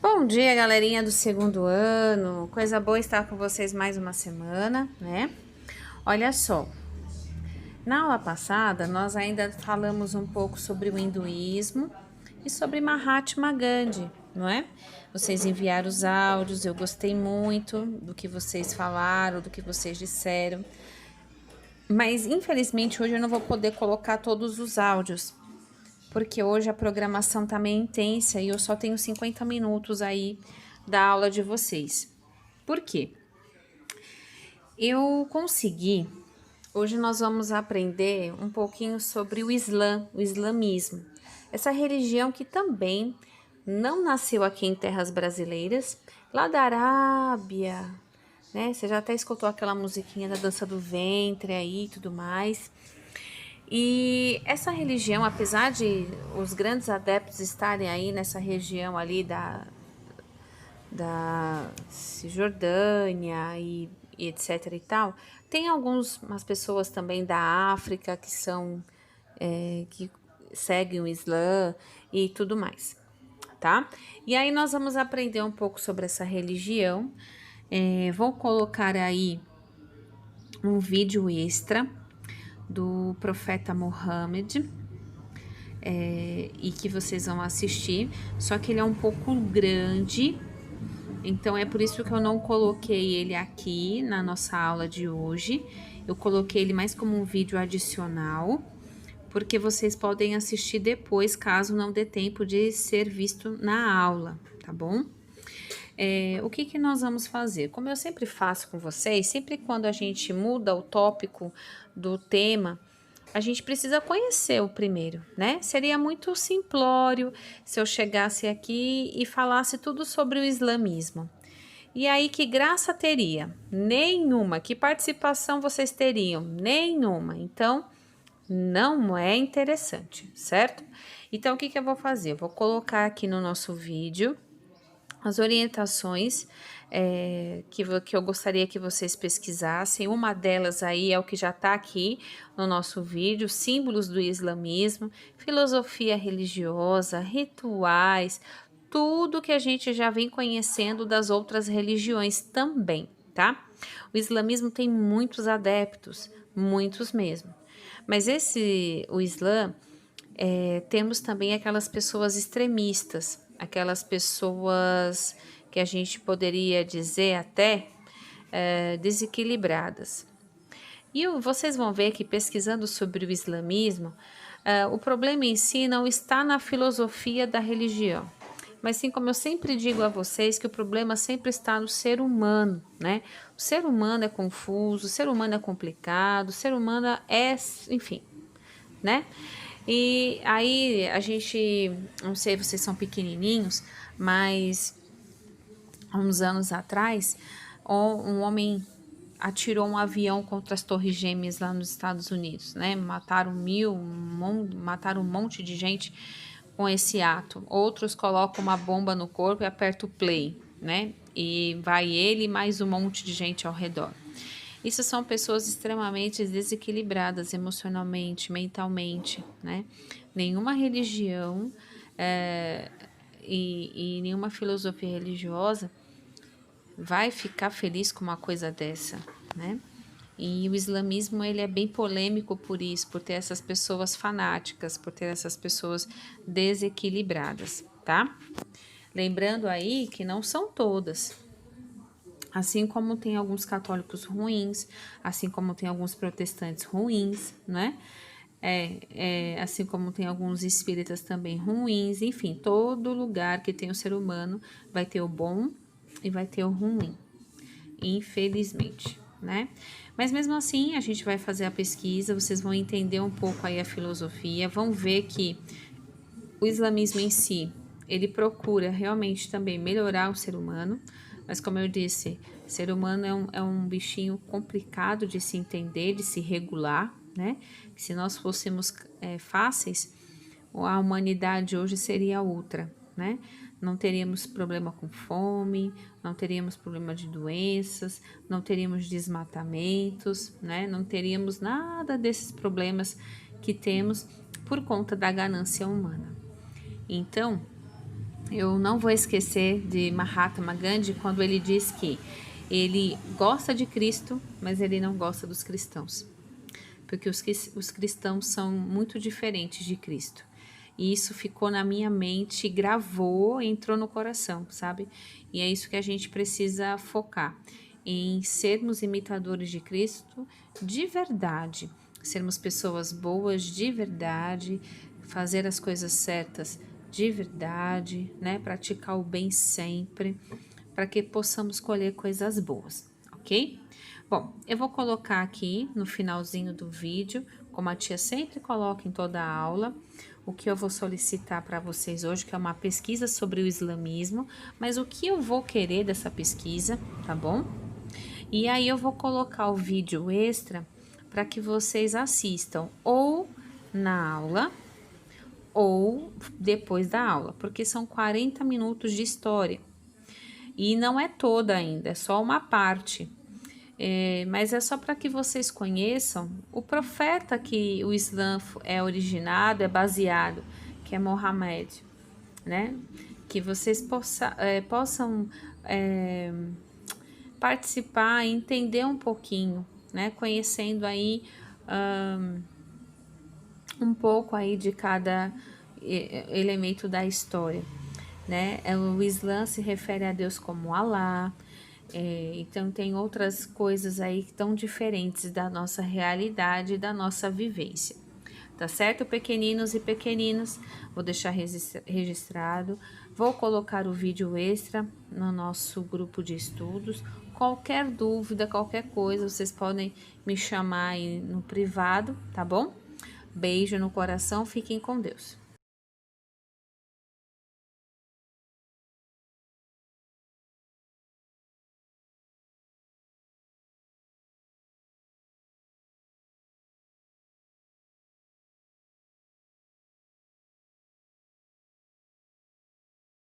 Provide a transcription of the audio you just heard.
Bom dia, galerinha do segundo ano. Coisa boa estar com vocês mais uma semana, né? Olha só, na aula passada nós ainda falamos um pouco sobre o hinduísmo e sobre Mahatma Gandhi, não é? Vocês enviaram os áudios, eu gostei muito do que vocês falaram, do que vocês disseram. Mas infelizmente hoje eu não vou poder colocar todos os áudios, porque hoje a programação tá meio intensa e eu só tenho 50 minutos aí da aula de vocês. Por quê? Eu consegui. Hoje nós vamos aprender um pouquinho sobre o Islã, o islamismo. Essa religião que também não nasceu aqui em terras brasileiras, lá da Arábia, né? Você já até escutou aquela musiquinha da dança do ventre aí e tudo mais. E essa religião, apesar de os grandes adeptos estarem aí nessa região ali da Cisjordânia e etc e tal, tem umas pessoas também da África que que seguem o Islã e tudo mais, tá? E aí nós vamos aprender um pouco sobre essa religião. Vou colocar aí um vídeo extra do profeta Mohammed, e que vocês vão assistir, só que ele é um pouco grande, então é por isso que eu não coloquei ele aqui na nossa aula de hoje. Eu coloquei ele mais como um vídeo adicional, porque vocês podem assistir depois, caso não dê tempo de ser visto na aula, tá bom? O que nós vamos fazer? Como eu sempre faço com vocês, sempre quando a gente muda o tópico do tema, a gente precisa conhecer o primeiro, né? Seria muito simplório se eu chegasse aqui e falasse tudo sobre o islamismo. E aí, que graça teria? Nenhuma. Que participação vocês teriam? Nenhuma. Então, não é interessante, certo? Então, o que eu vou fazer? Eu vou colocar aqui no nosso vídeo as orientações que eu gostaria que vocês pesquisassem. Uma delas aí é o que já está aqui no nosso vídeo: símbolos do islamismo, filosofia religiosa, rituais, tudo que a gente já vem conhecendo das outras religiões também, tá? O islamismo tem muitos adeptos, muitos mesmo. Mas o Islã, temos também aquelas pessoas extremistas, aquelas pessoas que a gente poderia dizer até desequilibradas. E vocês vão ver que pesquisando sobre o islamismo, o problema em si não está na filosofia da religião, mas sim, como eu sempre digo a vocês, que o problema sempre está no ser humano, né? O ser humano é confuso, o ser humano é complicado, o ser humano enfim, né? E aí a gente, não sei, vocês são pequenininhos, mas há uns anos atrás, um homem atirou um avião contra as Torres Gêmeas lá nos Estados Unidos, né? Mataram mataram um monte de gente com esse ato. Outros colocam uma bomba no corpo e apertam o play, né? E vai ele e mais um monte de gente ao redor. Isso são pessoas extremamente desequilibradas emocionalmente, mentalmente, né? Nenhuma religião e nenhuma filosofia religiosa vai ficar feliz com uma coisa dessa, né? E o islamismo, ele é bem polêmico por isso, por ter essas pessoas fanáticas, por ter essas pessoas desequilibradas, tá? Lembrando aí que não são todas. Assim como tem alguns católicos ruins, assim como tem alguns protestantes ruins, né? Assim como tem alguns espíritas também ruins, enfim, todo lugar que tem o ser humano vai ter o bom e vai ter o ruim, infelizmente, né? Mas mesmo assim, a gente vai fazer a pesquisa, vocês vão entender um pouco aí a filosofia, vão ver que o islamismo em si, ele procura realmente também melhorar o ser humano, mas como eu disse, o ser humano é um bichinho complicado de se entender, de se regular, né? Se nós fôssemos fáceis, a humanidade hoje seria outra, né? Não teríamos problema com fome, não teríamos problema de doenças, não teríamos desmatamentos, né? Não teríamos nada desses problemas que temos por conta da ganância humana. Então, Eu não vou esquecer de Mahatma Gandhi quando ele diz que ele gosta de Cristo, mas ele não gosta dos cristãos, porque os cristãos são muito diferentes de Cristo. E isso ficou na minha mente, gravou, entrou no coração, sabe? E é isso que a gente precisa focar, em sermos imitadores de Cristo de verdade, sermos pessoas boas de verdade, fazer as coisas certas de verdade, né? Praticar o bem sempre, para que possamos colher coisas boas, ok? Bom, eu vou colocar aqui no finalzinho do vídeo, como a tia sempre coloca em toda a aula, o que eu vou solicitar para vocês hoje, que é uma pesquisa sobre o islamismo, mas o que eu vou querer dessa pesquisa, tá bom? E aí eu vou colocar o vídeo extra para que vocês assistam ou na aula ou depois da aula, porque são 40 minutos de história. E não é toda ainda, é só uma parte. Mas é só para que vocês conheçam o profeta que o Islã é originado, é baseado, que é Mohammed, né? Que vocês possam participar e entender um pouquinho, né? Conhecendo aí um pouco aí de cada elemento da história, né? O Islã se refere a Deus como Alá, então tem outras coisas aí que estão diferentes da nossa realidade, da nossa vivência. Tá certo, pequeninos e pequeninas? Vou deixar registrado. Vou colocar o vídeo extra no nosso grupo de estudos. Qualquer dúvida, qualquer coisa, vocês podem me chamar aí no privado, tá bom? Beijo no coração, fiquem com Deus.